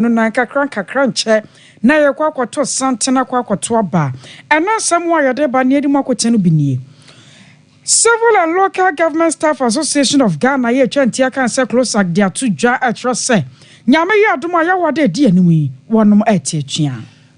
no na kakra nche na ye kwa kwato santena kwa kwato aba ena samwa yade ba ne edi makote no binie Civil and Local Government Staff Association of Ghana ye twantia kan se close ak dia to dwa atro se nyame ye adoma ya wade di animu wonom atietua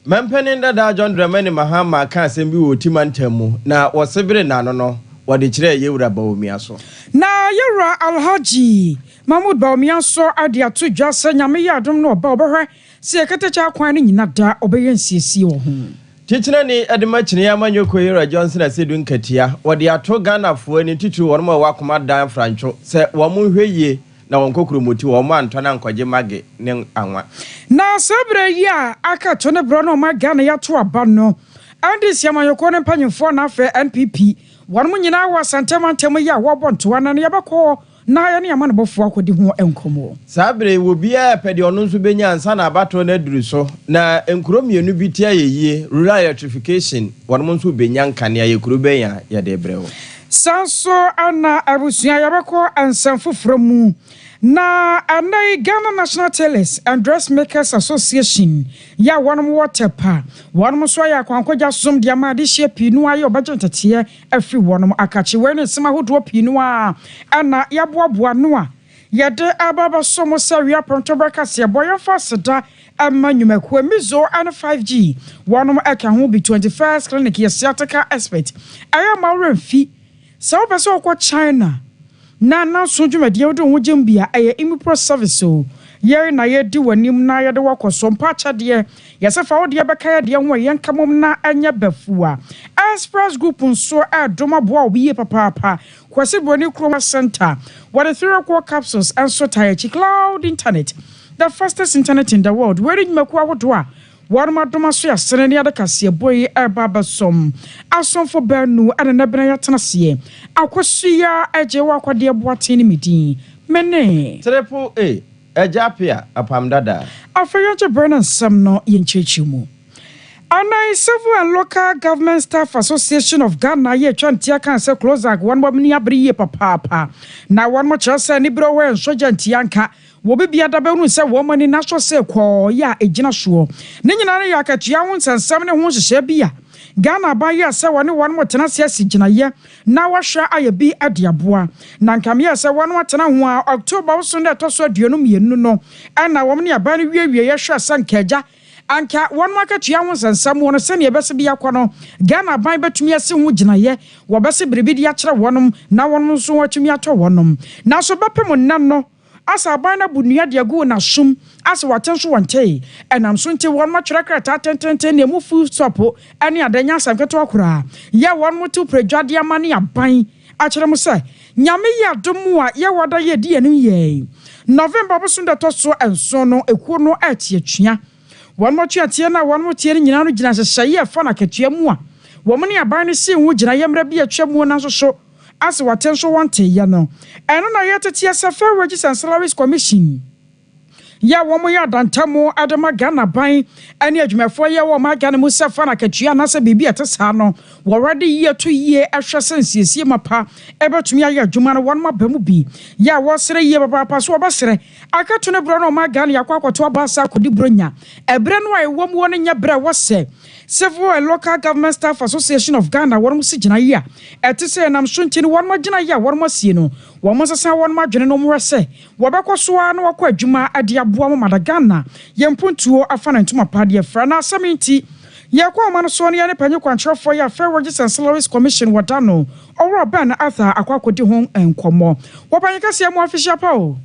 Mempenin da John Dramani Mahama kan asem bi wo timantamu na wosebere na no wode kire yewura bawomia so na yewura Alhaji Mahmoud bawomia so ade ato dwa se nyame ye adom no oba obehwe se yeketecha kwan ni nyina da obeye nsiesie wo ho Tichina ni adimachini ya manyoko yewura Johnson asedu nkatia wode ato Ghana fo ni titu wonmo wakoma dan francho se womu hweye na wonkokuru moti wo ma ntona nkwaje mage ne anwa na sebre yi a aka to ne bro no ma Ghana ya to aba no andi siamayoko ne panyimfo na afa NPP wonmo nyina wa santemantem ya wo bonto na ne yabekọ na ya ne amane bofo akodi ho enkomo sabre wo bia pede ono nso benya ansa na abato na duru so na enkuro mienu bi tia yeye rural electrification wonmo nso benya nkane ya ekuro benya ya de brewo sanso ana abusua yabekọ ansanfoforo mu na anai Ghana National Tailors and Dressmakers Association ya wonom waterpa wonom so ya kwankwaja som dia ma de hye pinu ayo bajantatie afi wonom akachi wene sema hodo pinu a ana ya boaboa no a yede ababa somo sawia pronto brakase boye faseda amanyumaku emizo and 5G wonom aka ho bi 21st clinic yesiataka expert ayo ma remfi sawo beso kwa China na sonjumadi wodo wogem bia eye impro service o ye na ye di wanim na ye de wakọ Sompa chade yesefa wo de beka ye de ho ye nkamom na anya bafua express group nso adoma boa obiye papa kwase boni kroma center what the 3 core capsules and so tie cloud internet the fastest internet in the world where you make wodo a warma doma so ya sene ne adakase boy baba som asom for banu ana na bena yatenase akosia aje wakode boate ni medin mene triple A ejapia apam dada afayanche Brennan sam no yenchechimu Anai Civil and Local Government Staff Association of Ghana ye twantia kan se close ag one mobni abriye papa na one mo chese ni bro we sojantia nka wo bibia da benu se wo mani na so se kwo ya ejina so ne nyina ne yakatua ho nsansam ne ho hyehye bia Ghana ba ya se wone one mo tena se asigina ye na wahwa aye bi adiaboa na nkame ya se wone watena ho a October wo so ne to so aduonu mienu no ana wo ne aba ne wie ye hwa sankaja anka one market ya ho sansam wono se ne bese bia kwano Ghana ban betumi ase ho ginaye wo bese bribidi ya kire wonom na wonom so watumi ato wonom na so bepem nan no asa ban na bunua de agu na sum asa watenso wante enam so nte won ma kire krata tententen ne mu fu sopo ene adanya samketo akura ya won mutu predwade amane aban a kire mu se nyame ya domu a ye wada ye di anim ye November boso nda to so enso no ekuo no atietua won mo tuatie na won mo tie nyina no gina hyehyeye fa na katua mu a wo mo ne aban ne si hu gina yemra bi atwa mu na so as watenso wante ya no eno na yetete Fair Wages and Salaries Commission ya wo mo ya dantamo adama Ghana ban ani adwumafo ya wo ma Ghana mu sefa na katua na se bibi etesa no wo rade ye to ye ahwe sensiesie mapa ebetumi aye adwuma no won ma bamu bi ya wo sere ye papa so obasere akato ne bro no ma Ghana yakwakoto abasa kodi bronya ebre no ai wo mo ne nya bre wo se Civil and Local Government Staff Association of Ghana won mo sigina ya etese nam so ntini won mo gina ya won mo sie no won mo sesa won ma dwene no mo rese wo bekoso a no wakọ adwuma ade aboa mo Ghana yempuntuo afana ntuma pade fra na asaminti yakọ ma no so ne ne panyi kwantrefo ya Fair Wages and Salaries Commission wadano owro ban Arthur akwakodi ho enkomo wo panyika se mo official pa o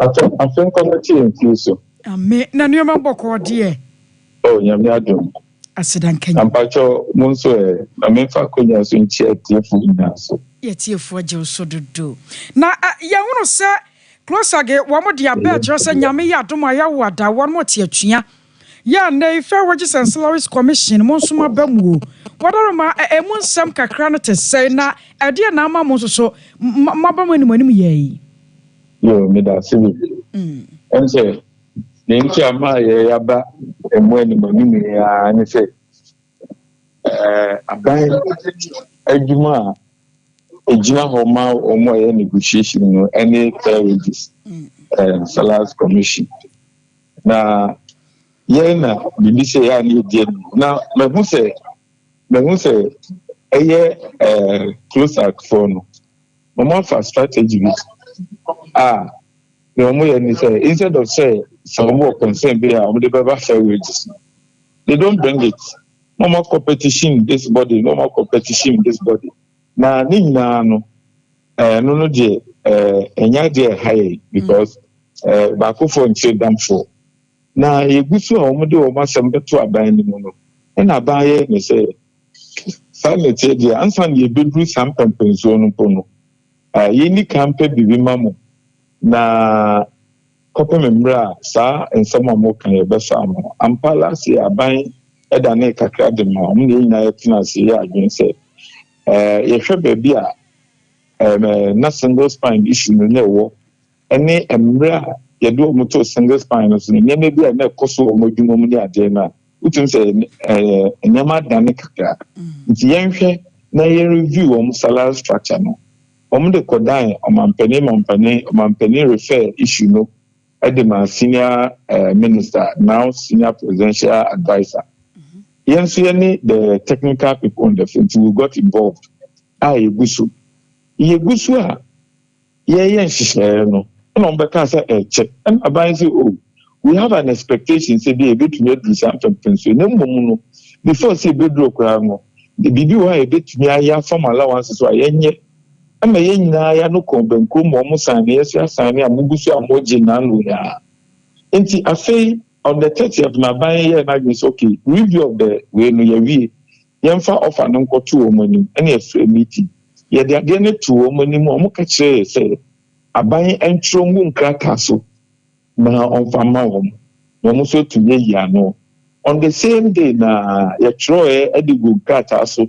afin committee incluso ame na nioma bokọ de oh nyame adom asidan kenya ampacho munso amefa konya so nchia tiefu inaso yetiefu aje so dodo na ya wono se close age wo mo dia be trose nyame ya dom aya wada won mo tie atua ya na Fair Wages and Salaries Commission mo nsoma bamu wadaro ma emu nsam kakra no te sei na ade na ama mo so mabamu animanim yayi yo me da sibi ense nenki ama ye yaba emu animanim ya ni se abai adwuma ejina homa omo ye negotiation no any Fair Wages Salaries Commission na yena bibi say ya ni die na me hu say eye close at phone mama for strategy no mo ye ni say instead of say some more concern be am dey be fair wages they don't bring it no more competition this body no more competition this body na ni na no no je enya je high because ba ko for nche dam for na egusu a omo de o masem beto aban ni mu no na aban ye ni say sanete dia ansa na ebedru sampempenso no pono ye ni kampe bibi mamu na kope memra sa ensama mo kan ye be sa mo ampala si aban eda na kakra de ma omo ni na yetina si ya adwen say ye hwe baby a na single spine issue no na wo ene emra ye do mo to single spine so ne nyame bi a na koso o modwuma mu ni ade na utum say nyama dane kakra nti yenhwe na ye review o salary structure no o de kodan o mampani refer issue no edema senior minister now senior presidential advisor yenso the technical people on the field who got involved yegusu a ye nhihye no no mbeka say check and aban say we have an expectation say be betumi do something pension na mmom no before say bedro kra no the bibi wa betumi aya from allowance so ayenye ama yenyina ya no kombenko mo san na yesu asan na mugusu amoje na no ya enti afei on the 30th na ban ye na be okay review of the we no ya wie yemfa offer no nkoto o mani na e meeting ye de ade ne to o mani mo ka kire say aban entro ngu nkraka so na onfama wo so to ye ya no on the same day na ye troe edigo nkraka so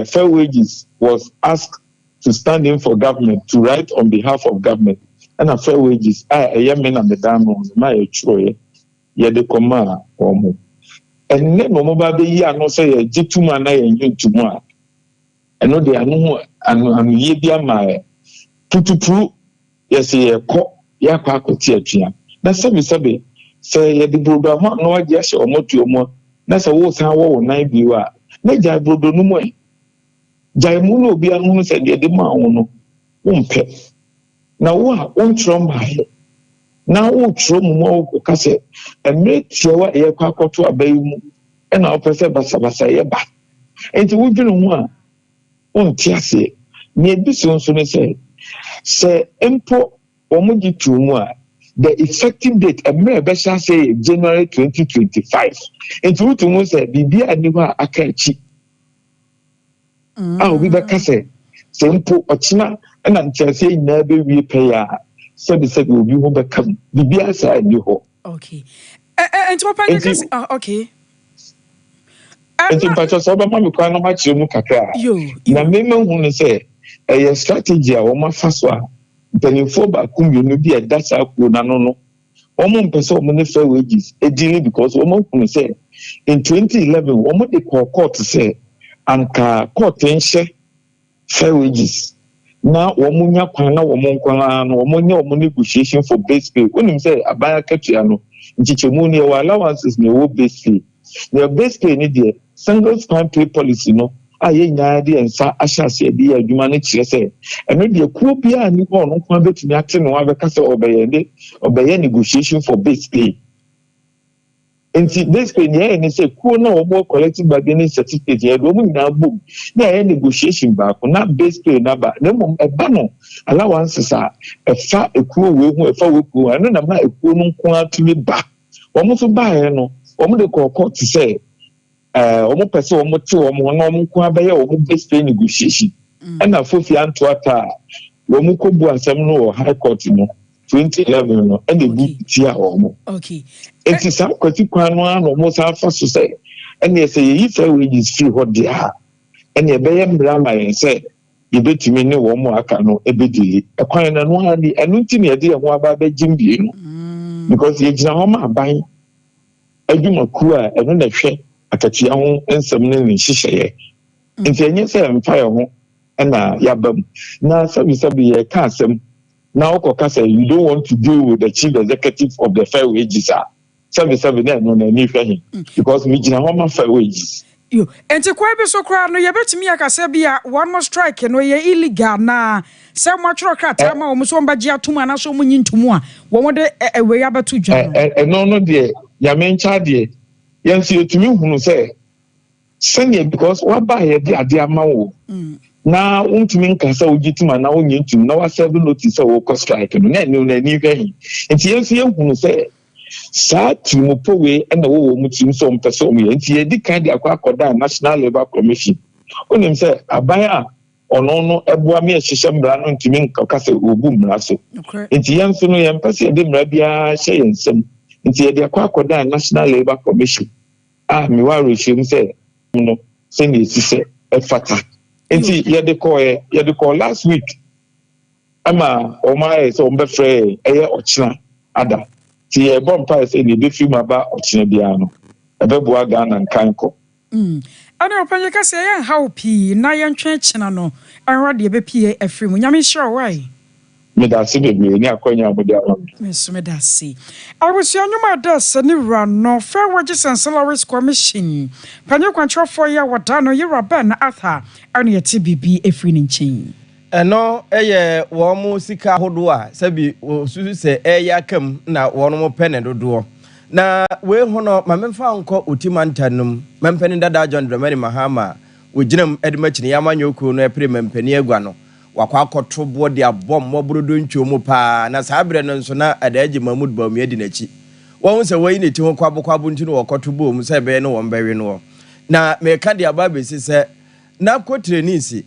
fair wages was asked to stand in for government to write on behalf of government and a fair wages men and the damo my troe ye de koma omo and then no ba be ya no say ye gituma na ye ntuma eno de anu ye bia ma tututu yes ye ko ya kwa akoti atua na sabi say ye de brodo ma no agi ahye omotu omo na say wo san wo nan biwa na ja brodo no mo jai mu no bia no say de ma wo no wompe na wo a wontrom bae na wo trom mo ko kase emre tiewa ye kwa akoto abai mu na wo pese basa ye ba enti wo dwene ho a wonti ase ne ebiso nso ne say empo omoji tumu a the effective date emre be say January 2025 enti wo tumu say bibia ani ho aka achi obi be kase sempo ochina na ntiase nyina be wie pay a sabi obi ho be kam bibia sa ani ho okay enti papa kase okay enti pacho so ba ma kwa na ma chi mu kakra na meme hu ne say a strategy a wo ma fa so a penifo ba kumyo bi e data ko na no omo mpese omo ne fair wages edini because omo hu say in 2011 omo de court say anka court enhye fair wages na omo nya kwan na omo nkwan na omo nya omo negotiation for base pay onim say abaya katua no nchichemu ne wa allowances ne wo base pay the base pay ni de single span pay policy no aye nya de ensa ahyase de adwuma ne kire say eno de kuo bia ni ho no kwan betumi ate no abeka say obeye negotiation for base pay enti base pay ni say kuo na omo collective bargaining certificate ye do mu na bom na negotiation ba ko na base pay na ba na mom eba no allowances a efa ekuo we hu efa we kuo eno na ma ekuo no nko atumi ba omo so ba ye no omo de court say omo pese omo ti omo na omo ko abaye omo base pay negotiation and na fofi anto ata omo ko bu asem no high court no 2011 no and the book tia omo okay it is some kwati kwan no na omo sa fa so say and they say you fair wages fee hot there and e be yam drama yen say you betimi ne omo aka no ebedili e kwan na no ani enu ti ne de ho aba be jimbie no because ye gina ho ma ban adwuma ku a eno na hwe akatua ho ensem ne nhihye nti enye se mfa ho na yabam na sabi ye ka asem na okoko say you don't want to deal with the chief executive of the fair wages 7 no na ni hwe because me gina ho ma fa wages yo enti kwa bi so kra no ye betimi akase bia one more strike no ye illegal na se mo tworo krata ma wo so mbaji atum ana so munyi ntumu a wo de we ya betu dwa no no de ya mencha de yensi etumi hunu se senior because what buy ye de ade ama wo na untumi nkasa ogitima na onye ntum na wa serve notice wo ko strike no na ni hwe enti yensi ye hunu se sa timopo we na wo mutim so mpese o me enti ye di kan de akwakoda National Labour Commission onim se abaya ono no eboa me ehihye mbra no ntumi nkasa obu mbra so enti yenso no ye mpese de mbra bia hye yensem enti ye de akwakoda National Labour Commission me wa rohim se no se ni sise efata enti ye de call last week ama o ma so mbe frɛ eye ochina ada ti e bompa say ni be film aba ochina bia no ebeboa Ghana nkanko ana opanye ka say yan how pi na yan twen china no anwa de be pie afrim nyame sure why me da se be ni akonya amode ama me so me da se awusu anyuma da se ni wura no fair wages and salaries commission panye kwantrofo ya wada no yira ben atha ana yeti bibi afri ni nchin eno eye wo mu sika hodo a sabi susu se eya kam na wo no mo pene dodo na we hono mamemfa nko otimantanum mempene dada John Dramani Mahama woginam edimachini yamanyoko no epre mempene agua no wakwa akoto bo de abom mobrodo ntwomu pa na sabre no nso na adaji Mahmud Bawumia di nachi wo se wayi ne ti ho kwabo ntino wakoto bo mu se be no wo mbawe no na meka de ababesi se na kotrenisi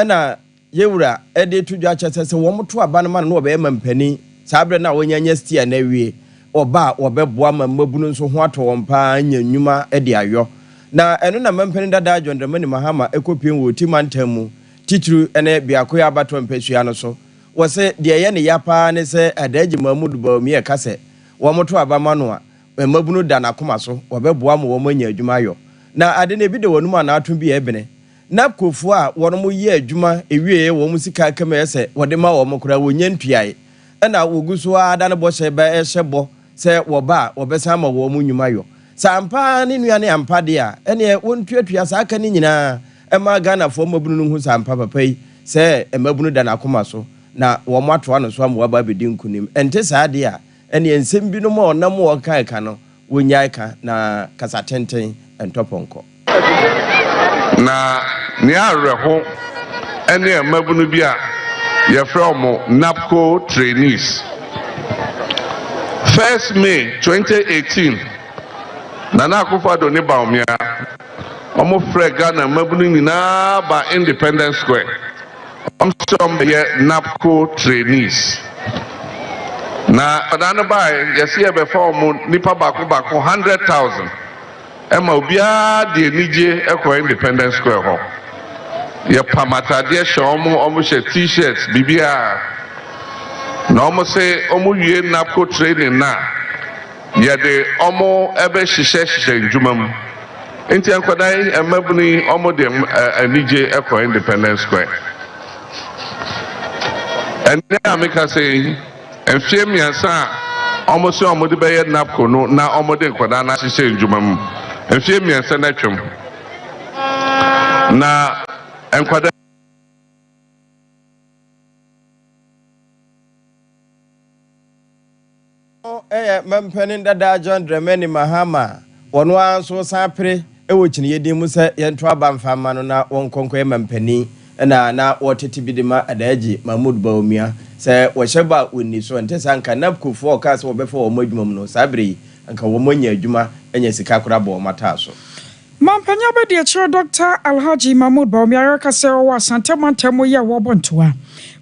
na yewura ede tudwa chese wo moto aba no ma no obe mampani sabre na wonyanya stia na wie oba obeboa mamabunu nso ho ato wompa anya nnwuma ede ayo na eno na mampani dada John Dramani Mahama ekopien wo timantamu titru ene biakoya abato mpesua no so wo se de ye ne yapa ne se adaji Mahmud Bawumia kase wo moto aba ma no a mamabunu da na koma so obeboa mo wo manya adwuma ayo na ade ne bi de wonum ana ato bi ebene na kofu a wono mo ye adwuma ewie wo musika kama ese wode ma wo mokora wonya ntuae na woguso ada ne bo hye bo se wo ba wo besa ma wo mu nnwuma yo sampa ne nua ne ampa de a ene wontuatua sa aka ne nyina ma Ghana fo mabunu no hu sampa papai se mabunu da na koma so na wo mato ano so amwa ba bedi nkunim ente sa de a ene ensem bi no mo na mo kan ka no wonya ka na kasa tenten entoponko na ni areho ene mabunu bi a ye from NAPCO trainees 1st May 2018 Nana Akufo-Addo ni Bawumia omo frɛ Ghana mabunu nyina ba Independence Square some ye NAPCO trainees na adano ba yesi e be form nipa bako 100,000 ema obia de enije ekɔ Independence Square ho ye pamata de omo she t-shirts bibia na omo se omo wie NAPCO training na ye de omo ebe hihye ndwuma mu enti enkodai emabuni omo de enije ekɔ Independence Square ene ameka se enfie miansa omo se omo de be ye NAPCO no na omo de nkoda na hihye ndwuma mu enfie miansa na twem na enkwada mampani dada John Dramani Mahama wono anso sapre ewochini yedi musa yento aba mfama no na wonkonko mampani na wotete bidima adaji Mahmud Bawumia se wohyeba woni so ente sanka NAPCO fo ka se wobefo wo madwuma no sabre anka wo monya adwuma enya sika kora bo mata so Mampanya be de chiro Dr. Alhaji Mahmud Bawumia ka se wo asante mantamo ye wo bontoa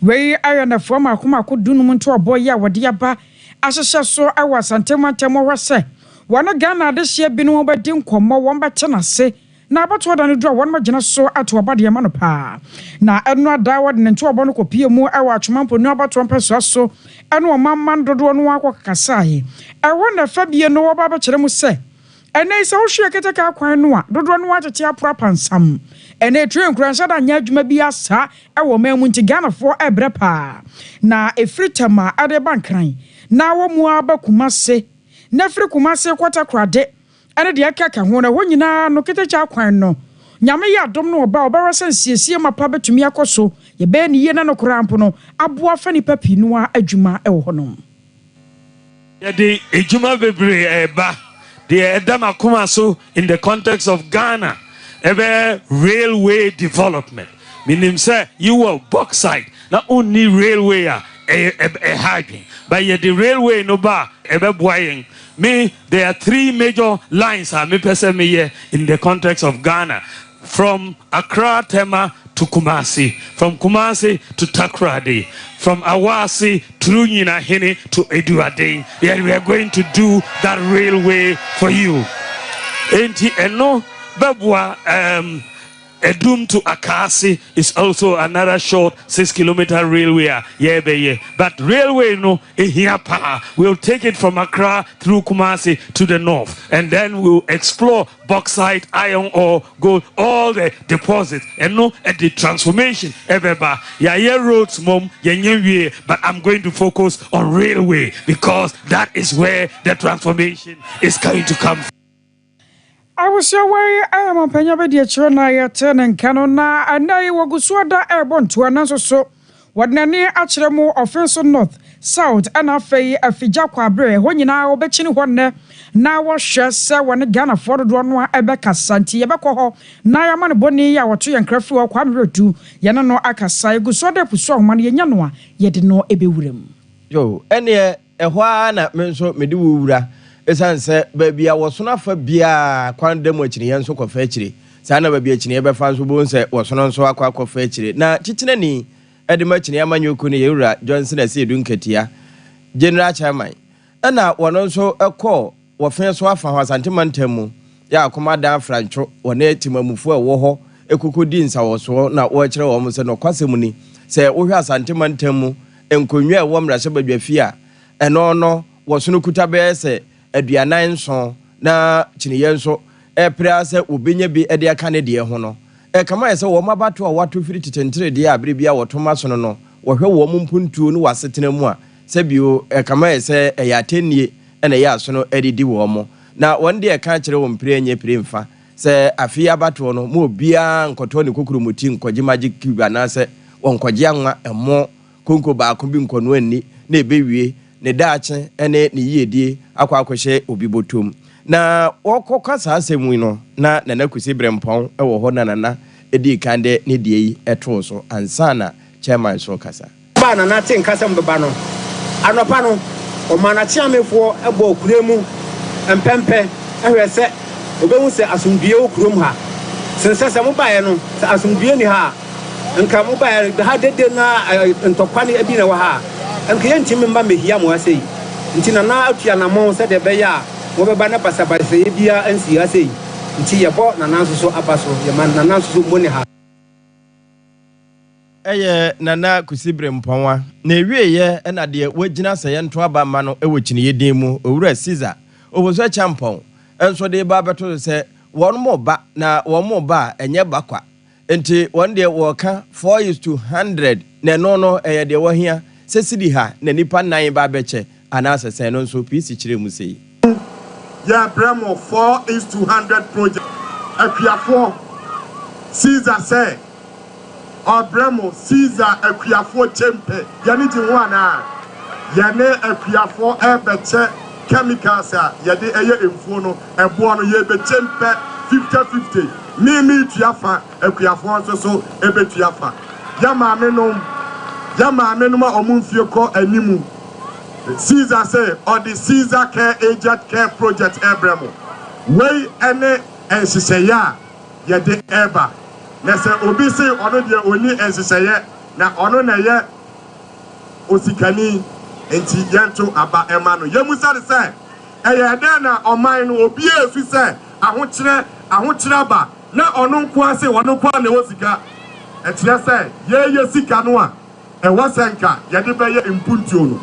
we ayana fo makoma ko dunum nto obo ye wode aba asese so awa asante mantamo wase wana Ghana de hye binu obadi nkomo won bete na se na abato da ne do won magina so ato obade ma no pa na enu ada wode ne nto obo no kopie mu awa atwomampo nu abato mpeso so enu omamman dodo no akokakasae ewo na fa bie no oba ba kire mu se ene se wo hwe keteka kwan no a dodo no atete apra pansam ene tren kransa da nya adwuma bi asa ewo mamu nti Ghana fo ebre pa na efritama ade bankran na wo mu abakuma se na firi Kumase kwata krade ene de akaka ho na honyina no ketecha kwan no nyame ya dom no oba obawasan siesie mapa betumi akoso ye be ni ye na no krampo no aboa fa ni papi no adwuma e wo honom ye de ejuma bebre eba de edama kumaso in the context of Ghana ebe railway development meaning say you will bauxite not only railway a hygiene but yet the railway no ba ebe boying me there are 3 major lines me person me here in the context of Ghana from Accra Tema to Kumasi, from Kumasi to Takoradi, from Awasi through Nyinahini to Eduade. Yeah, we are going to do that railway for you. Enti eno babwa Edum to Akasi is also another short 6-kilometer railway. Yeah. But railway no here pa. We'll take it from Accra through Kumasi to the north, and then we'll explore bauxite, iron ore, gold, all the deposits, and no at the transformation. Everybody, yeah, roads, mom, yeah, but I'm going to focus on railway because that is where the transformation is going to come from. I was away. I am a penyabe de chona ya ten and canona and I wagusuada airborne to an answer so what nani achiremo offense north south and a fay a fijakwa bre when you now betching one now was shess when Ghana for the one ebeka santi ebeko na ya man boni ya watu yan krafu wa kwamre tu yana no akasai gusuada puso man ye nyanoa ye de no ebewurem yo ene ehwa na menso medi wura esanse babia wosona fa bia kwan demo akiri yenso kofa akiri sa na babia akiri ebe fa nso bo nse wosona nso akwa kofa akiri na chichine ni edema akiri amanyoku ne yewura Johnson Asedu Nketia general chairman na wono nso ekọ wofen so afa ho asantemantamu ya akomada francho wona etimamufu ewo ho ekukudi nsawoso na wo kire wo se no kwasemu ni se wo hwe asantemantamu enkonwa ewo mrahye badwafia eno no wosono kutabe se aduanan nso na chiniye nso prase obenya bi ede aka ne de ho no kama yese wo mabato a wato firi titentere de abere bia wotoma so no wo hwe wo mpuntuo no wasetena mu a sebio kama yese yatenie ena ya so no edidi wo mo na wonde e ka kire wo mpire nye pire mfa se afia abato no mo bia nkoto ne kokurumuti nkoje magic cube anase wonkoje anwa emo konko ba ko bi nkono ani na ebewie ne daache ene ne yedie akwa akwhye obibotom na wokoka saasemu no na nana kusi brempon ewo ho nana edi kande ne die yi eto so ansana chairman so kasa ba nana tin kasa mbeba no anopa no o mana chiamefo ebo okuremu empempe ehwe se obehu se asundue okurum ha sensese mo bae no asundue ni ha nka mo bae ha dede na ntokwane abi na wa ha nka yentimi mba mehia mo asei nti na atua na mo se de be ya wo beba na pasapase bia ansi asei nti yebo na nanso so abaso ye man na nanso so mo ni ha eye nana kusibre mponwa na ewieye na de wagina seye nto aba ma no ewokini yedin mu owura Caesar oboso champon enso de ba beto se won mo ba na won mo ba enye bakwa enti won de wo ka 4:100 na no eye de wo hia se sidi ha na nipa nan ba beche anase se no nso pisi kire mu sei ya bremo 4:100 project akuafo Caesar say Abramo Caesar akuafo tempe yani di ho ana yane akuafo ebeche chemicals a yade eye emfuo no ebo no ye be tempe 50-50 mi tuafa akuafo nso so ebe tuafa ya maame no ma omunfie ko animu Caesar say or the Caesar care agent care project Abramo we ene ensiseya yade eba nese obi se ono de oni enseseye na ono na ye osikani enti yanto aba ema no yemusa de se eye de na oman no obi esu se ahokyere ba na ono nko ase wono nko na osika etire se ye sika no a e wasenka ye de be ye impuntuo no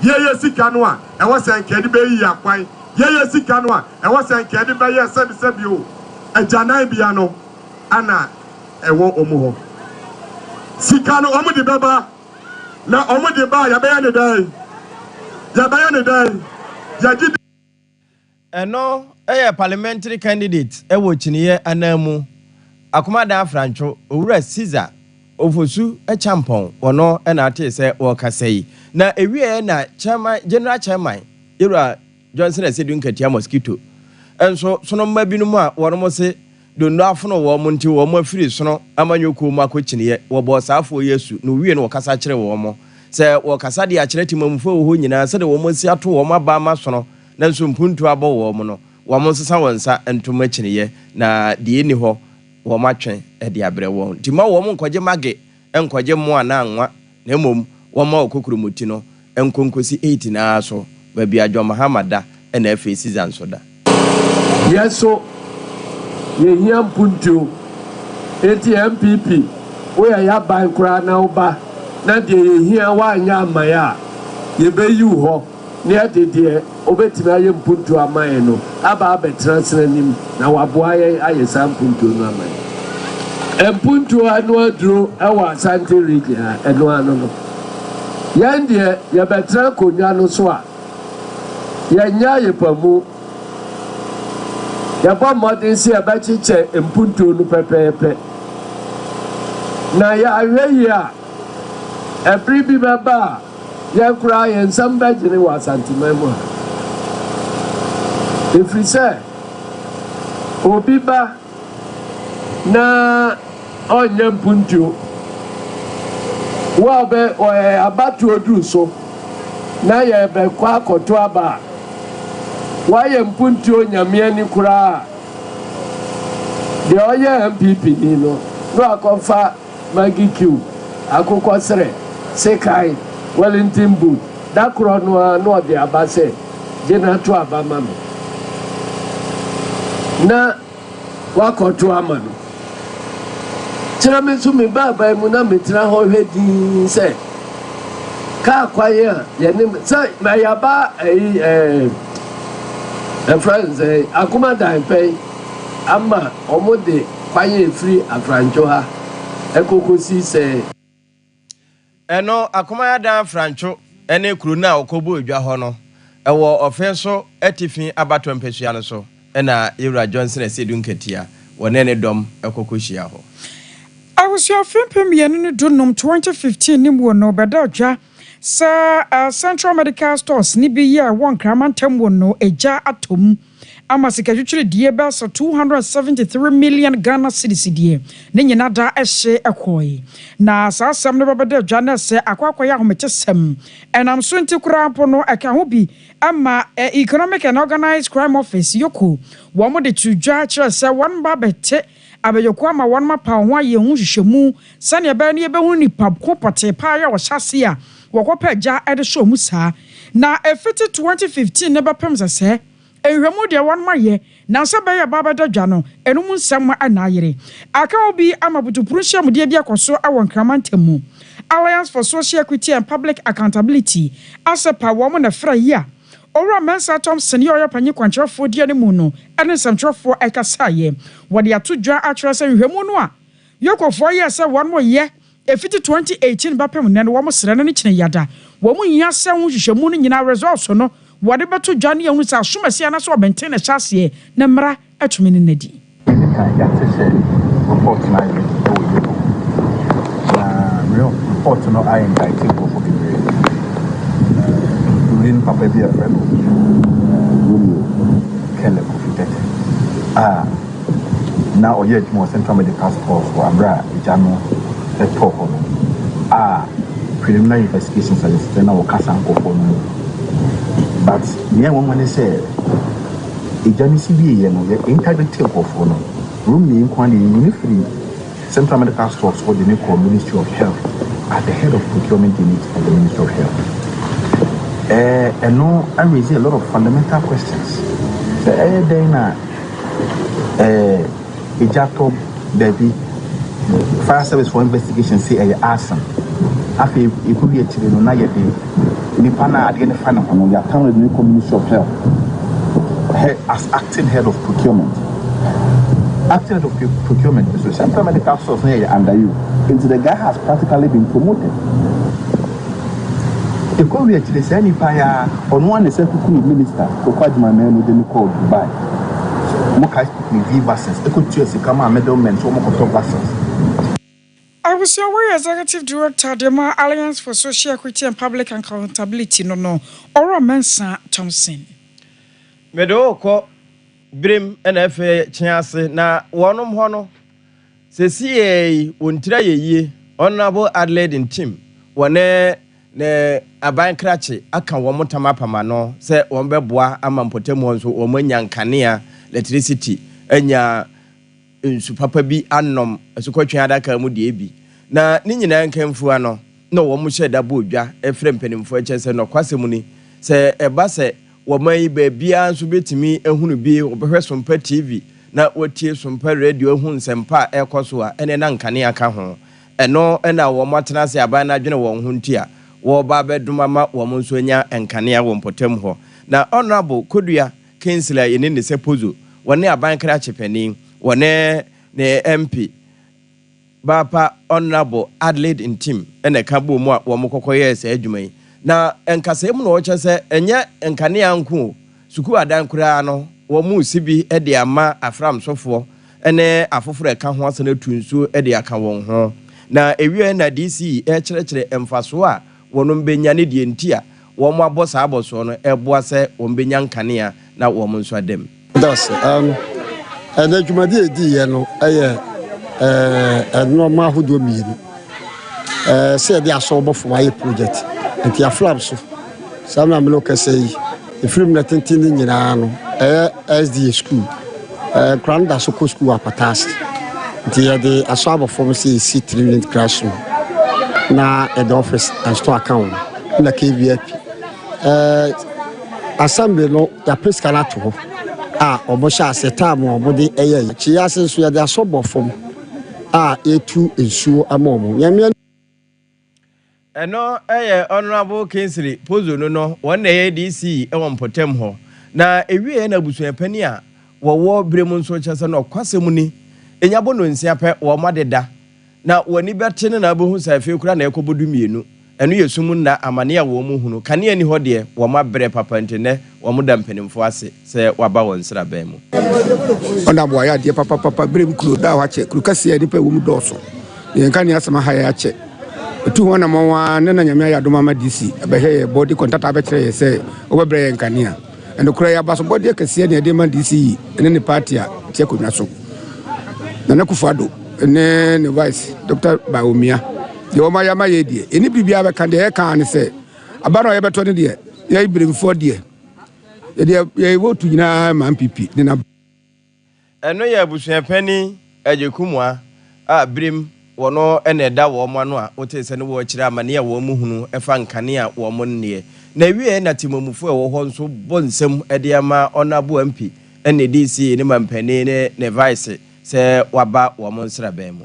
ye sika no a e wasenka de be yi akwan ye sika no a e wasenka de be ye sebi o ajanan bia no ana ewo omuho sika no omu de beba na omu de ba ya be ya ne dai ya gidi no parliamentary candidate chiniye anamu akomada afrancho owura Caesar ofosu champon ono na ate se wokasai na ewie na chairman general chairman Ira Johnson Asedun Katia mosquito enso sono mabinu mu a wono se dondo afono wo mo nti wo mo afiri sono amanyoko mu akochiniye wo bo saafo Yesu no wie no wokasa kire wo mo se wokasa de akire timamfo wo nyina se de wo mo si ato wo ma ba ma sono na nso mpuntu abo wo mo no wo mo sesa wonsa entoma chiniye na de ni ho wo matwen e de abre wo nti ma wo mo nkoje mage enkoje mo ana anwa na mom wo ma okokuru moti no enkonkosi 8 na so ba bia Jo Mahamada na afi season so da yeso ye hia mpuntu eti MPP we ya ban kura na uba na de ye hia wa anya amaya ye be yu ho ne ade de obetimi aye mpuntu amaye no aba abetransna nim na waboa aye sam mpuntu no amaye mpuntu anu aduro ewa Asante region enu anu no yan de ye betra konwa no so a ye nya ye pamu ya ba modern si abachiche mpuntu no pepepe na ya awe ya every bi baba ya kura ya nsamba jini wa santimemu efrise obi ba na onye mpuntu wa be abatu odu so na ya be kwa akoto aba waye mpuntu onyamia ni kura de oye MPP ni no akonfa magikiu akoko sere sekai Wellington boot da kro no de abase jena to abama me na wakoto amano tira me so me baba mu na metra ho hwedi se ka kwaye ye ne sai ma yaba friends akomada pay ama omode kwaye free afrancho ha ekokosi se eno akomada afrancho ene kru na okobo odwa ho no ewo ofenso etifin abato mpesua no so ena Ira Johnson Asedun Katia wone ne dom ekokohia ho awusia fempem yenu ne dunum 2015 ni mu no bedadwa Central Medical Stores ni bi ya won kramantam wono eja atom amasika twetwere die bel so 273 million Ghana cedis die ne nyina da ehye ekoi na sasam ne babedadwa na se akwakwaya ahomechesem enam so ntikura po no eka ho bi ama Economic and Organized Crime Office yoko wo mo de tudwa kire se won ba bete abeyoko ama won ma pa ho aye hu hwehwemu sane ebe ne ebe hu nipa kopote pa ya wo hyase a wakopeja ede show musa na efiti 2015 ne bapem sese ehwemu de won maye na so be ya baba dadwa no enum nsam anayere aka obi amabutuprunhia mudie bi akoso awon kramantemu Alliance for Social Equity and Public Accountability asepa wo mo na fra yi a Ora Mensa Thompson yo panye kwantrefo die ne mu no ene nsɛmtwerɛfo ɛkasaye wɔde atodwa atwerɛsɛ nhwɛmu no a yokofo yɛ sɛ wɔn mo yɛ efiti 2018 bapem ne wɔn mo srɛ no ne kyene yada wɔn mo nyia sɛ ho hwehwɛmu no nyina results no wɔde beto dwa ne ehunu sɛ asomasi ana sɛ ɔbɛnten ne hyase ne mmara atumi ne nadi report no I indicted for in Papa Bia Kele now yet more Central Medical Stores for Abra Jano the talk preliminary investigations are the now Casan but the woman said a Janisi B and the integrity of room the inquiry in Central Medical Stores for the new Ministry of Health at the head of procurement unit of the Ministry of Health. And no, I raise a lot of fundamental questions. The Jacob Debbie Fire Service for Investigation say arson. I feel it could be a children on Naya Day. Nipana identify on the account of the new Ministry of Health as acting head of procurement. Acting head of procurement, so Central Medical Stores under you. Into the guy has practically been promoted. The Korea to the Sani Paya on one is a minister for quite my man with the called Dubai. Mokai speaking verses. I could choose a Kama middleman so much of verses. I was your executive director, the Alliance for Social Equity and Public Accountability, or Mensa Thompson. Medo Brim NFA chance na wonom hono. Sesi wontira ye honorable Adelaide team. Wane ne aban krache aka wo motama pama no se wo beboa amampotemu nso wo manya nkanea electricity enya nsu papa bi anom asukotwe adaka mu de bi na ni nyina nkamfu ano na wo mo hye da bodwa efre mpanimfo ekyese no kwasem ni se eba se wo mai ba bia nso betimi ehunu bi obehwe Sompa TV na wotie Sompa radio ehun sempa ekoso a ene na nkanea ka ho eno ena wo matena se aban na dwene wo ho ntia wo ba bedumama wo mo nso nya enkanea wo mpotem ho na honorable Kodua Kingsley yene ne sepozo wone aban kra chepani wone ne MP Bapa honorable Adelaide team ene kabo mu a wo mokokoye ese adwumai na enkasa mu no wo kyese enye enkanea nku suku adan kura no wo mu sibi e de ama afram sofo ene afoforo eka ho asana tunsu e de aka won ho na ewie na DC e kyerɛkyerɛ emfaso a wonom benya ne die ntia wo mo abosa aboso no eboa se wo benya nkanea na wo mo nso adem das ana dwumade edi ye no eye normal hodo mienu se de aso bofo aye project nti aflam so samna me lokasei the film na tintin nyina no SD school granda so ko school apatas nti ya de aso abofo se si trillion classroom na the office and store account na KVP assembly no ya prescala to obosha aseta mo obode eye chi ase so ya de aso bofo etu ensuo amomo nyame eno honorable Kingsley pozo no won DC e won potem ho na ewie na busuan pani a wo bremu nso kyese na kwasem ni enyabo no nsia pe wo madeda na wani bete ne na bohu safe kura na ekobodu mienu eno yesum na amane a wo mu hunu kane ani ho de wo mabre papa ntene wo muda mpanimfo ase se waba won sra ban mu ona bo ya de papa brem kuro da wa che kuro kase ya dipa wo mu doso yen kan ya sama ha ya che tu wana mawa na nyame ya doma ma DC abehye body contact abekere se obebre yen kanea eno kura ya baso body kase ya de ma DC ene ne party a che ko naso na kufado ne vice Dr. Baumia de o ma ya ma ye die eni bibia be kan de e kan ne se abaro ye beto ne de ye ibrem fo de ye votu nyina ma MPP ne na eno ya busuan pani ajekumwa brim wono ene da wo mo no a otese ne wo kire amane a wo mu hunu efa nkane a wo mo nne na wie na timomufo e wo ho nso bonsem ede ama onabo MP ene DC ne mampani ne vice se waba wo mo nsra ban mu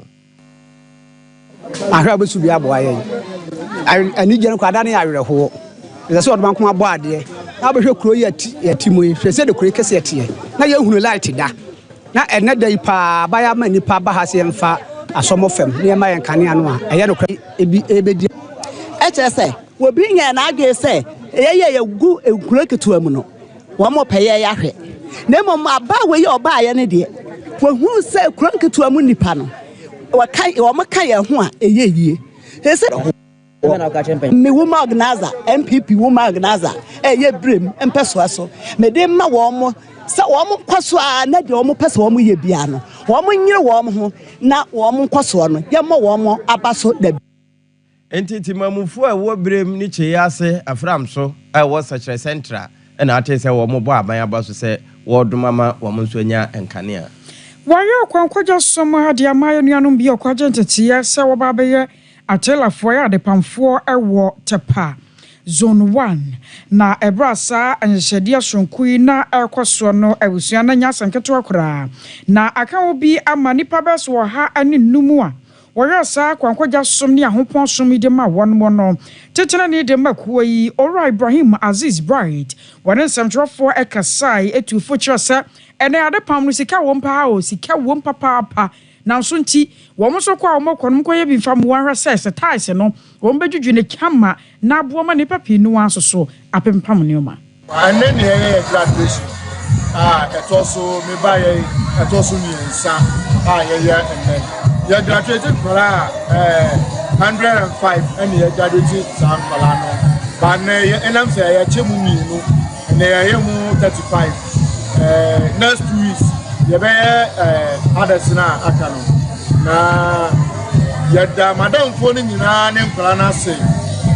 ahwa besu bia bo aye ani gye no kwada ne awerɛ ho se so odman ko abo ade na behwe kuro yatimu yi hwese de kuro kese yete na ye hunu light da na ene da ipa ba ya ma nipa ba ha se mfa asomofem ne ma yen kanea no a eye no ebi ebedi se wobi nya na adwe se ye gu ekuro ketua mu no wo mo peye ya hwe na mom aba we ye oba ye ne de wo hu se ekuro ketua mu nipa no wo mo kan ye ho a eye yie se me woman organizer MPP woman organizer ye brem empeso aso me de ma wo mo sa wo mo kwaso a na de wo mo pese wo mo ye bia no wo mo nyire wo mo ho na wo mo kwaso no ye mo wo mo abaso da entiti mamufu a wo brem ni che yase afram so a wo sachere central na atese wo mo bo aban abaso se wo domama wo mo nso nya enkanea wayo kwankwaja somo hade amaye nuanom bi okwaje ntetie se wo ba beye atelafo ya de pamfo ewo tepa zone 1 na ebrasa anhyedia sonkui na ekoso no awusua na nya sanketo akora na aka obi ama nipa beso ha ani numu a woyasa kwankwaja som ni ahopon som de ma wonmo no tetena ni de makuwa yi ora Ibrahim Aziz Bright wonen samtrofo ekasai etufo kyerese ene ade pam no sika won pa o sika won papa na nso nti wɔn so kɔ a wɔn kɔ no kɔ yɛ bi fa mu ahwɛ sɛ ties no wɔn bɛdwudwu ne kama na aboa ma nipa pii no wanso so apempam nneɛma ane ne yɛ graduation ɛtɔ so me ba yɛ ɛtɔ so mmiɛnsa yɛyɛ ɛnɛ yɛ graduate kora 105 ɛne yɛ graduate saa nkɔla no ba ne yɛ ɛnam sɛ yɛkyɛ mu mmienu ɛnɛ yɛyɛ mu 35 next 2 weeks yɛbɛyɛ others na aka no na yɛda madamfoɔ no nyinaa ne nkɔla no ase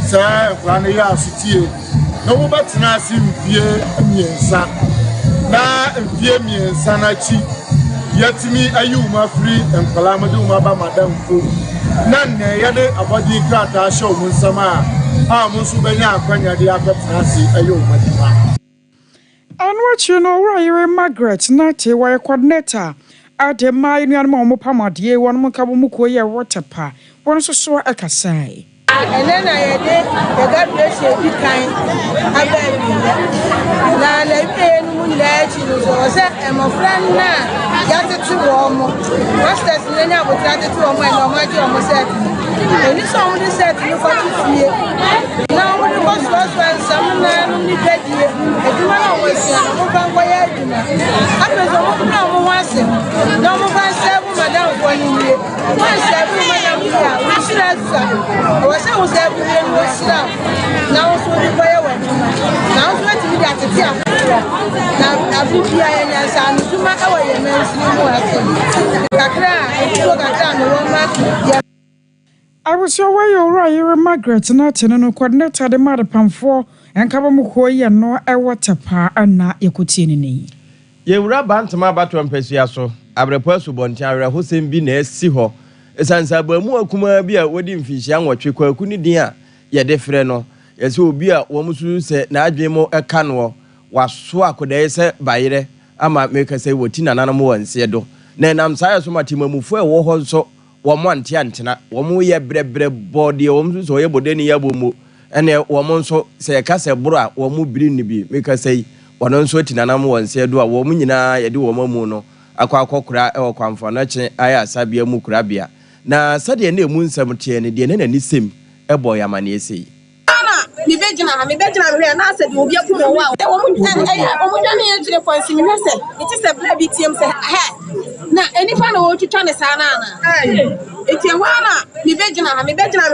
sɛ nkɔla no yɛ asotie na wobɛtena ase mfie mmiɛnsa na mfie mmiɛnsa no akyi yɛtumi ayi wo ma firi nkɔla mode wo ma ba madamfoɔ na nnɛ yɛde abɔden krataa hyɛ wo nsɛm a mo nso bɛnya akwanya de akɔtena ase ɛyɛ wo ma dima Anwachi no Rayere Margaret Nate were coordinator at the Mayan Momopamadi, one Mokabuko waterpa, one so a Kasai. And then I did the God bless you, kind. I beg you. Now, they pay moonlight, so I'm a friend now. Just to warm. Masters, then I would try to warm my normal almost said. And this only said to you for 2 years. Now, when it was some man only dead year, a woman always said, I'm open by Edna. I was a woman once. No one said, Madame, 1 year. One said, Madame, we should have. I was there with now, so the fire went. Now, let me get it here. Now, I've been here and to my way, and I was your way, all right. You're a Margaret, not in a coordinator, the mother pamphor, and Kabamukoya, no a waterpa, and not Yakutini. Ye Raban to my battle Pesiaso, Abreposu Bontiara, who same be near Siho. Esansa bamu akuma bia wodi mfihia nwotwe kwakuni din a ye defre no yese obi a wo musu se na adwemo eka no waso akodae se bayire ama meka se woti nananam wanse do na nam saye so matimamufu e wo ho so wo mo ante antena wo mo ye brebre body wo musu so ye bodeni ya bomu ene wo mo nso se ka se bro a wo mo biri ni bi meka se wono nso tinanam wanse do a wo mo nyina ye de wo mamu no akwa e wo kwamfo na che aya asabia mu kurabia na sade na emu nsem tie ne de na ni sem ebo ya mane ese mi bejina me na se de obi akumo wa wo mu dwane ye tire ponsi mi hwese it is a bloody team say he na enifa na wo twitwa ne sa na eti wa na mi bejina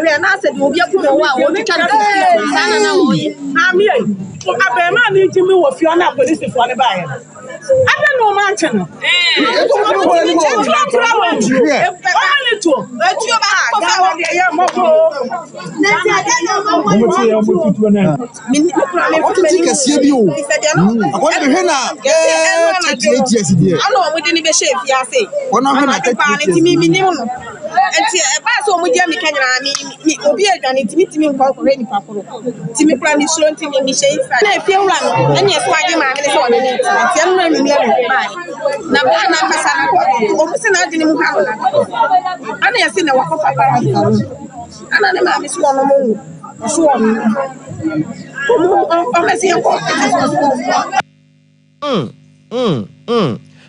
me na se de obi akumo wa wo twitwa ne sa na wo ye na mi abema ni jimi wo fi ona police fo ne ba ye I don't know mountain. Na bana kasana omusi na dini mu hawo ana yesi na wakofa para ana ne ma mi so no mu so o mesi yanko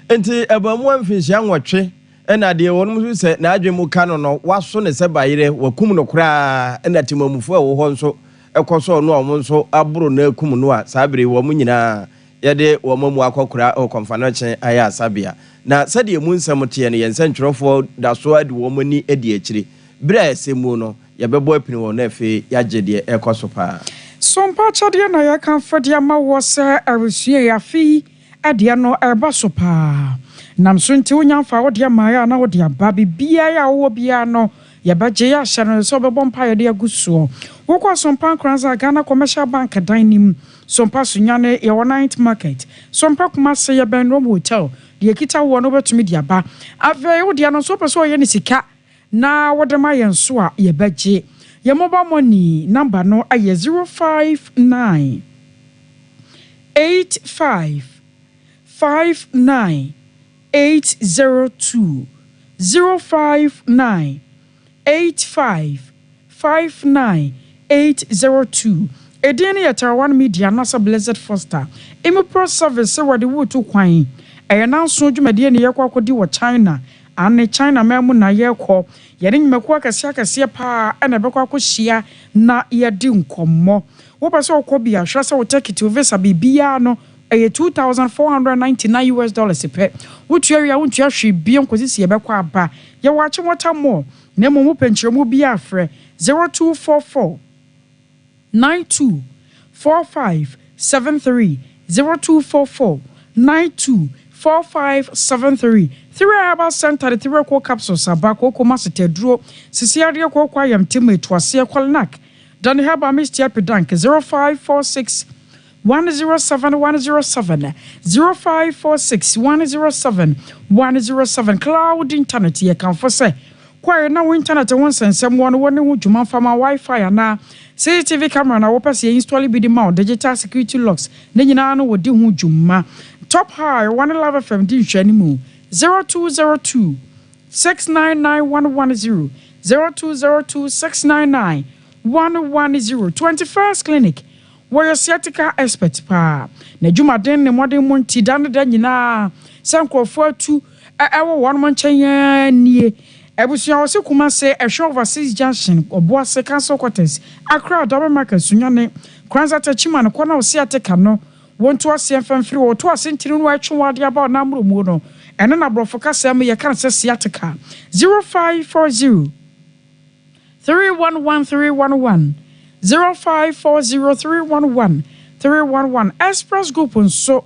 enti abamu amfihia nwotwe ena de won mu se na adwemu ka no waso ne se bayire wakum no kra ena timamufu a wo ho nso ekoso no o nso aburo na akum no a sabere wo mu nyina yede wo mamu akokura o konfanoche aya asabia na sade mu nsam tie ne yensentwerofo da so ade wo mani edi akire bra esemu no yebebo apini wo na afi yagede ekoso pa Sompa chade na ya kan fodi ama wo se arusue ya fi ade no eba so pa nam so nti wonyamfa wo de ama ya na wo de aba bibia ya wo bia no yebagye ya hye so bebo mpa ye de agusuo wo kwa Sompa Kranza Ghana Commercial Bank dining Sompa sunyane ye 9th market Sompa kuma se ye ben room hotel de kita wo no betumi de aba ave wo de no so peso ye ni sika na wo de ma ye nso a ye bagye ye mobile money number no aye 059 85 59 802 059 85 59 802 Edeni yata one media nasa Blessed Foster Emu Pro Service where the wood to kwan e na so dwumade ne yakwa kodi wo China ane China memu na yekɔ yɛne nyimako akɛse pa ɛna bɛkɔ akɔhyia na yɛdi nkɔmmɔ wopɛ sɛ wokɔ bi ahwɛ sɛ wo ticket visa bibia no ɛyɛ $2,499 pɛ wotua wia wontua hwe bi nkɔsisi yɛbɛkɔ aba yɛwɔ akye wata mo na mmom penkyerɛmu bi afrɛ 0244 924573 0244 924573 3 Herbal Center the 3 Cocoa Capsules abako koma seteduro sisiade ko ayam teme toase kwalnak dan Herbal Mixture Pedank 0546 107 107 0546 107 107 Cloud Internet ye kan for say kwai na internet won sensem won won ho dwuma fama Wi-Fi na CCTV camera na wo pese install bi di ma digital security locks na nyina no wo di ho dwuma Top High 111 FM di hwani mu 0202 699110 0202 699 110 21st Clinic where sciatica expert pa na dwumaden ne modern monti dan da nyina sankrofo atu ewo won mo nkyenya nie ebusuya wose kuma se ehwe overseas junction oboase council quarters Accra double market sunyane kwanza tachima no kona sciatica no wonto ase mfamfiri wo to ase ntiri no atwe wade aba na amromu no ene na brofo kasa me ye kan se sciatica 0540 311311 0540311311 Express Group nso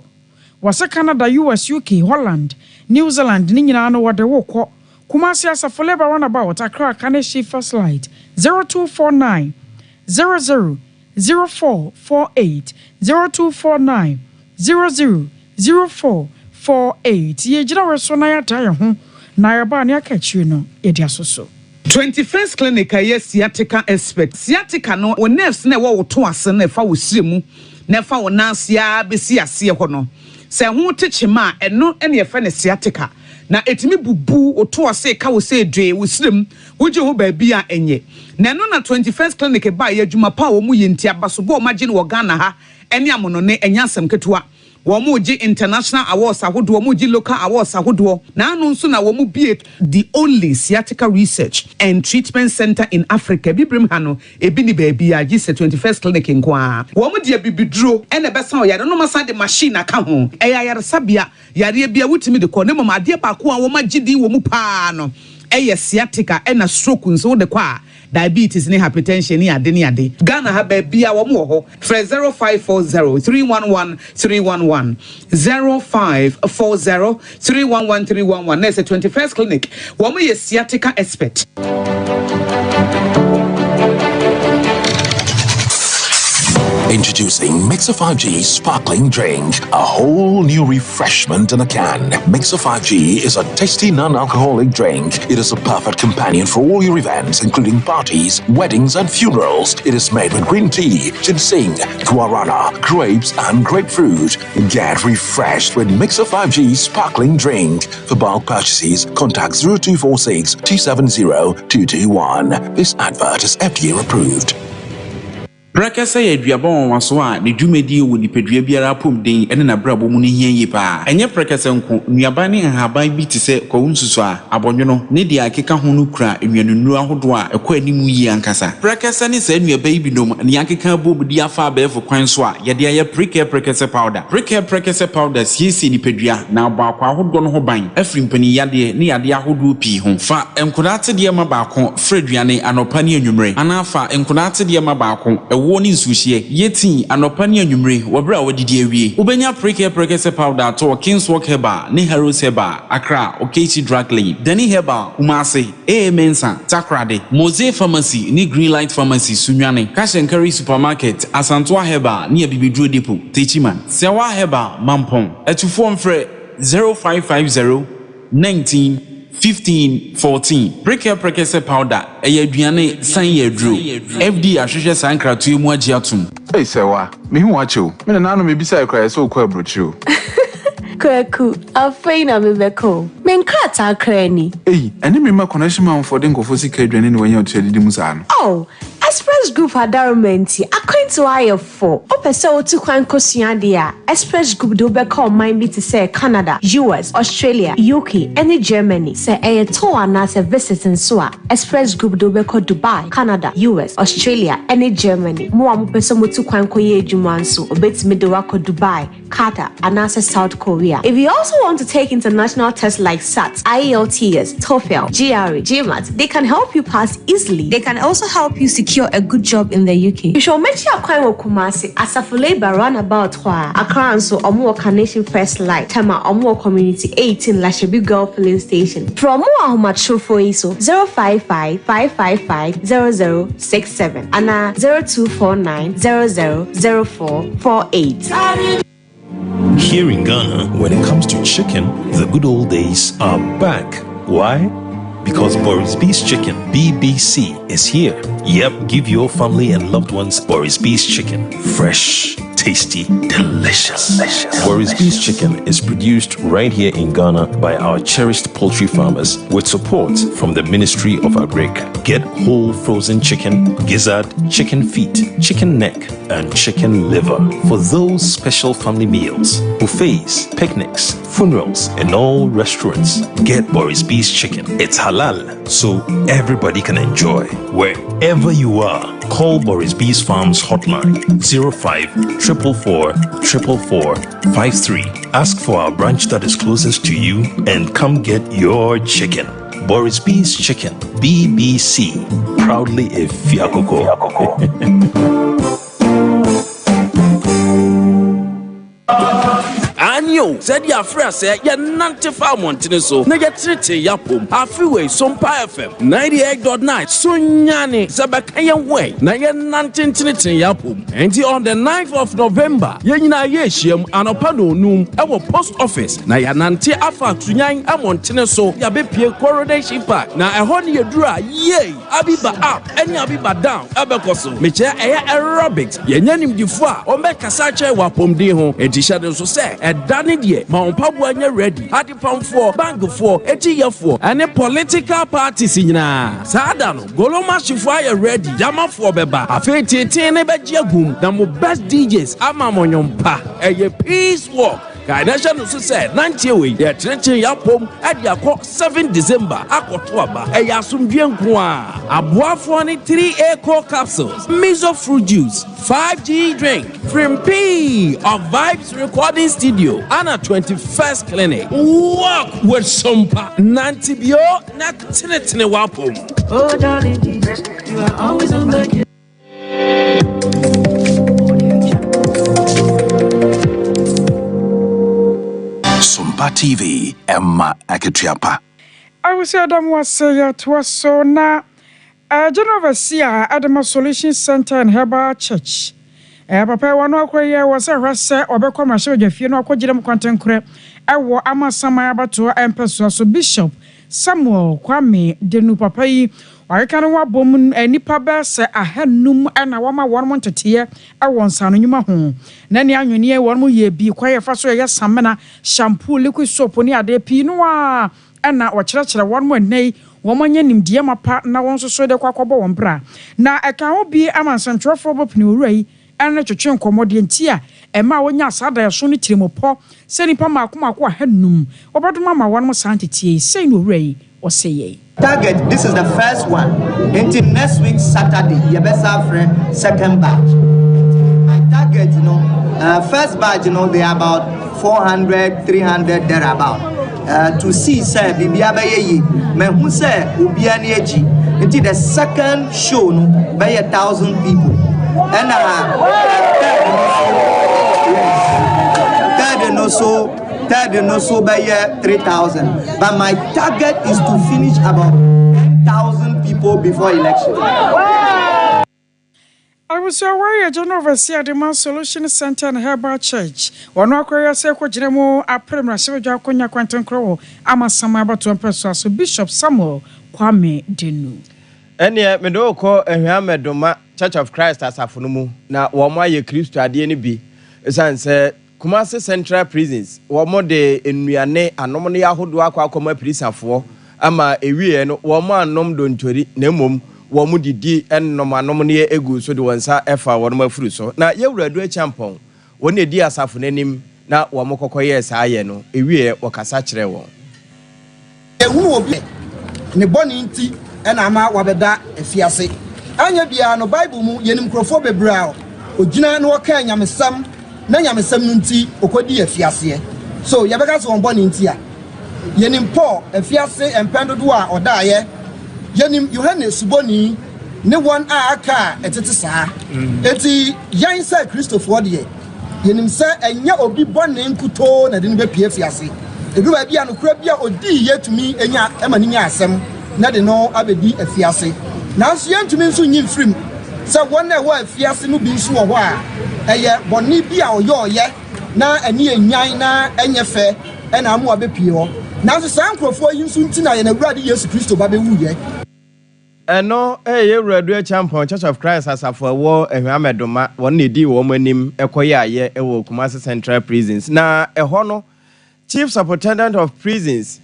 wase Canada US UK Holland New Zealand ni nyina no wode wokɔ Kumasi Asafo Labor Runabout Accra Kaneshi First Light 0249 000448 0249 000448 ye jira weso na ya ta ye ho na ya ba ne akachiri no ye dia soso 21st Clinic yes sciatica expert sciatica no o nerves na wo to ase na fa wo siremu na fa wo nansia besi ase ho no se ho techima eno ene ye fa ne sciatica na etimi bubu oto ase ka wo se dwe wo sirem wo je ho ba bia enye na no na 21st Clinic ba ye adwuma pa wo mu yenti abaso bo ma gine wo Ghana ha ene amono ne enya asem ketewa wo ji international awards ahodo wo ji local awards ahodo na anu nso na wo mu bie the only sciatica research and treatment center in Africa bibrim ha no ebi ni ba bia gi se 21st Clinic nko a wo mu de bibiduro ene besa o yare no masa de machine aka ho eya yare sabia yare bia wutimi de ko ne mama ade pa ko a wo magidi wo mu pa no eye sciatica ena stroke nso de kwa diabetes ni hypertension ni ade ni ade Ghana ha ba bia wo mo ho 0540 311 311 0540 311 311 next 21st Clinic wo mo ye sciatica expert. Introducing Mixer 5G Sparkling Drink, a whole new refreshment in a can. Mixer 5G is a tasty non-alcoholic drink. It is a perfect companion for all your events, including parties, weddings, and funerals. It is made with green tea, ginseng, guarana, grapes, and grapefruit. Get refreshed with Mixer 5G Sparkling Drink. For bulk purchases, contact 0246 270 221. This advert is FDA approved. Brakasa ye duabon waso a ne dwumedi wo nipadua biara pom den ene na brabo mu ne hia yi pa enye brakasa nko nuaba ne haban bi te se ko nsusu a abonwono ne dia akeka ho no kura enwanunu ahodo a ekọ animu yi ankasa brakasa ne sa nuaba yi binom ne akeka bobudi afa abefo kwan so a ye dia ye brakasa powder brakasa powder siesi nipadua na abakwa ahodo no ho ban afrimpani yade ne yade ahodo pi ho fa enkodate de ma baako freduane anopa ne anwumre anafa enkodate de ma baako woni nsuhie yeti anopa ne anwumre wobra wodidi awie ubenya brakasa powder to Kingswalk Herbal ne Heroes Herbal Accra Okesi Drug Lane Dani Herbal Kumase Mensa Takrade Mose Pharmacy ne Greenlight Pharmacy Sunwane Kashenkari Supermarket Asantwa Herbal ne Bibidro Depot Techiman Sewa Herbal Mampong etufo mfre 0550 19 15 14 brakasa powder aduane san yadro FD ahwehwe sankratu mu agiatum ei sewa me hu acho me na nanu me bisa ekra so kwa brochu Kwaku afeina bebeko men krata krani ei ene me ma connection man for den kofo sika aduane ne wanya otu adidi mu sa no oh Express Group adarumenti akwantu ayefo opese otu kwan kosua dia Express Group do be call mind be to say Canada, US, Australia, UK, and Germany. Say a tour na se visit nso a Express Group do be call Dubai, Canada, US, Australia, and Germany. Mo am pese motu kwan koye adwuma nso obetimi de wako Dubai, Qatar, and South Korea. If you also want to take international tests like SAT, IELTS, TOEFL, GRE, GMAT, they can help you pass easily. They can also help you secure a good job in the UK. You should make sure you Kumasi Asafo Labor roundabout Hwa Accra and so Omo Carnation First Light Tama Omo Community 18 Lashabi Girl Filling Station. From Omo Ahumachro for ISO 055 555 0067 and 0249 000448. Here in Ghana, when it comes to chicken, the good old days are back. Why? Because Boris B's Chicken, BBC, is here. Yep, give your family and loved ones Boris B's Chicken. Fresh, tasty, delicious. Boris B's Chicken is produced right here in Ghana by our cherished poultry farmers with support from the Ministry of Agric. Get whole frozen chicken, gizzard, chicken feet, chicken neck, and chicken liver for those special family meals, buffets, picnics, funerals, and all restaurants. Get Boris B's Chicken. It's halal, so everybody can enjoy. Wherever you are, call Boris B's Farms hotline 05 444 444 53. Ask for our branch that is closest to you and come get your chicken. Boris B's Chicken, BBC, proudly a Fiakoko. Anyo, said ya friend said ya nante farm mountain so na ya trete ya pom. Afiwe Sompa FM 98.9 Sunyani Zabakayan way na ya nante trete ya pom. And on the 9th of November, ye nyina ye hiem anopano num ewo post office na ya nante afa tunyan amontene so ya bepie coronation park na ehon ye dura ye abiba up any abiba down abekoso meche eya aerobics ye nyanim difo a o me kasa che wa pomdi ho etisha de so se edane de ma onpabo anya ready ade pamfo bankfo etiyefo ane political parties nyina saada no goloma shifo aye ready jamafo beba afetete ne beji agum na mo best DJs ama monyompa eye peace walk Kainasha no say 90 we ye treche ya pom ade akọ 7 December akoto aba e ya asomdwe nko a aboafo ne 3A core capsules miso fruit juice 5G drink Frimp of Vibes Recording Studio and a 21st clinic walk with Sompa Nantibio na tinetine wapom. Oh darling Jesus, you are always on the Sompa TV, Emma Aketiapa. I will say Adam was say to us so now. General Overseer Adama Solution Center and Herbal Church. Papa wano akwaye was a rasa obekwa masho jefie no akwogire m kwantenkure ewo amasama abato empeso so Bishop Samuel Kwame Denu papa yi wareka no wabom anipa be se ahanum na wama wonmo ntete ewo nsano nyuma ho na ne anwene e wonmo ye bi kwaye fa so ye samena shampoo liquid soap ni ade pi no a na wɔkyerɛkyerɛ wonmo nei womanya nimdie mapa na wonso so de kwakobo wombra na eka ho bi amansantwofo bopini owurai ene twetwe nkomode ntia ema wonya asada ya so ne tiremopɔ sɛ nipa makomako ahanum obodoma ma wonmo santetie sei no owurai oseye target. This is the first one. Until next week Saturday, you better friend second batch. My target, first batch, they are about 400, 300 thereabout. To see, sir, Bibia Baye, men who say Ubiani Eji. Until the second show, by 1,000 people. And third and also by 3,000. But my target is to finish about 10,000 people before election. I was aware a General Overseer Adama Solution Center and Herbal Church. One acquire Seko General Aprem Rashaja Konya Quantum Crow, Amasama Batu and Person, so Bishop Samuel Kwame Denu. Enya medoko ehwame doma Church of Christ asafunumu na woma ye Kristo ade ne bi esanse Kumasi Central Prisons womo de enuane anomno yahodo akwa akoma prisafo ama ewie no womo anom dontori na mom wo mu didi ennomanom ne egu so de wonsa efa wo no mafuru so na yewuradu achampon woni edi asafo nanim na wo mokokoye saaye no ewie wakasa kire wo ehunu obi ne boni nti ena ama wabeda afiase anya bia no bible mu yenim krofo bebra ogina na woka nyamesam na nyamesam no nti okodi afiase so yebeka so boni nti a yenim Paul afiase empendodo a odaaye yenim Yohane suboni ne won a aka etete saa eti yan sa Christopher de yenim se enya obi boni nkuto na de ne be pie afiase edu ba bia no kura bia odi yetumi enya ema nya asem na de no abedi afiase nanso yentumi nso nyi mfrim se won na wo afiase no bi nso wo ho a eye boni bia oye na ani enyan na enye fe ena amu abepie ho nanso san krofo yi nso nti na ye na Awurade Yesu Kristo ba be wuye eno yewuradu achampon Church of Christ asafo wo ehwamedoma won na edi wo manim ekoye aye ewo Kumasi Central Prisons na eho no Chief Superintendent of Prisons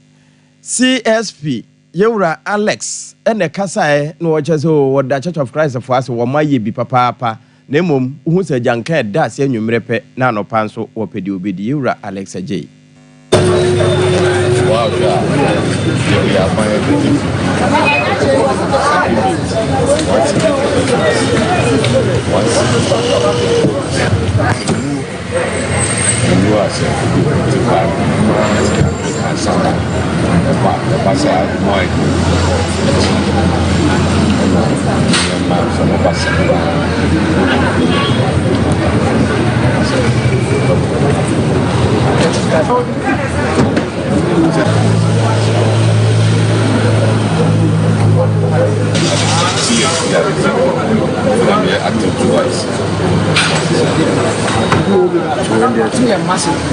CSP Yewura Alex ene kasae no wochezo wo da Church of Christ for us wo maye bi papa na mom hu se janka da se anwumrepe na anopa nso wo pedi obedi Yewura Alex Ajay wow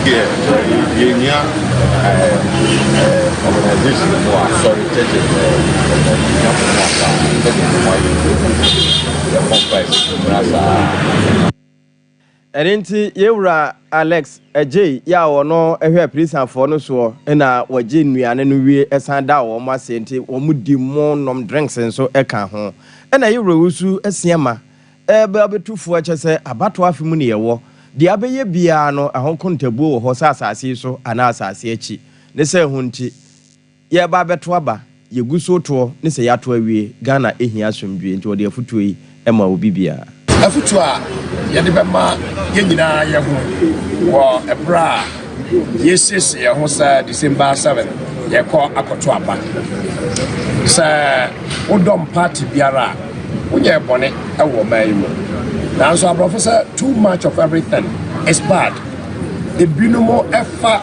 yeah Enti Yewura Alex Ajay ya wono ehwe prison for no so na waje nnuane no wie esan da wo ma senti wo mu di mo nom drinks nso eka ho na Yewura wusu asiama ebe abetufo akyese abato afimu ne yewo di abeye bia no ahonkontabuo wo ho sasase so ana asase achi ne se hunti ye ba beto aba ye guso to ne se yato awie Ghana ehia asomdwe nti wo de afutuo yi ema obi bia afutu a yɛde bɛma yɛ nyinaa yɛ ho wɔ ɛbra yɛsiesie yɛ ho sɛ December 7 yɛkɔ akɔto aba sɛ wodɔm party biara wonyɛ bɔne ɛwɔ ɔman yi mu nanso aborɔfo sɛ too much of everything is bad ebinom ɛfa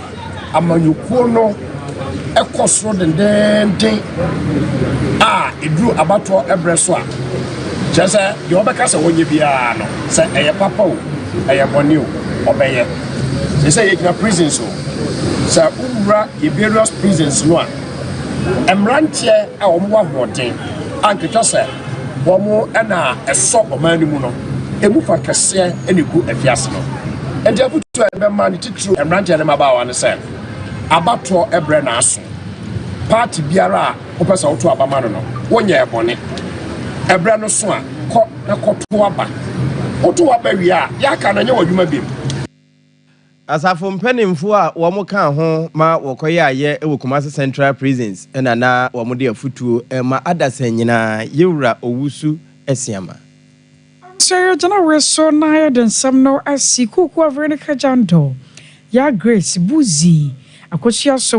amanyɔkuo no ɛkɔ soro dendenden a ɛduru abatoɔ ɛbrɛ so a Jasa, the Obacasa won't be a no, say a papa, a bonio, obey. They say you can prison so. Sir Ubra, various prisons, no. And rantia, our one thing. Uncle Tossa, one more and a sop of manimuno, a move for Cassia, and you good a fiasco. And they put to a man to true and rantia them about on the same. About to a brenasso. Party biara, opus out to a bamano, 1 year bonnet. Ebra no so a kɔ na kɔto aba oto aba wi a ya ka na nya wadwuma bim asafo mpanimfo a wo mo kan ho ma wokoye aye ewo Kumasi Central Prisons na wo mo de afutuo ma adasa nyina Yewura owusu asiama so jana we so na ya den sam no asikuku avenika jando ya Grace Buzi akosia so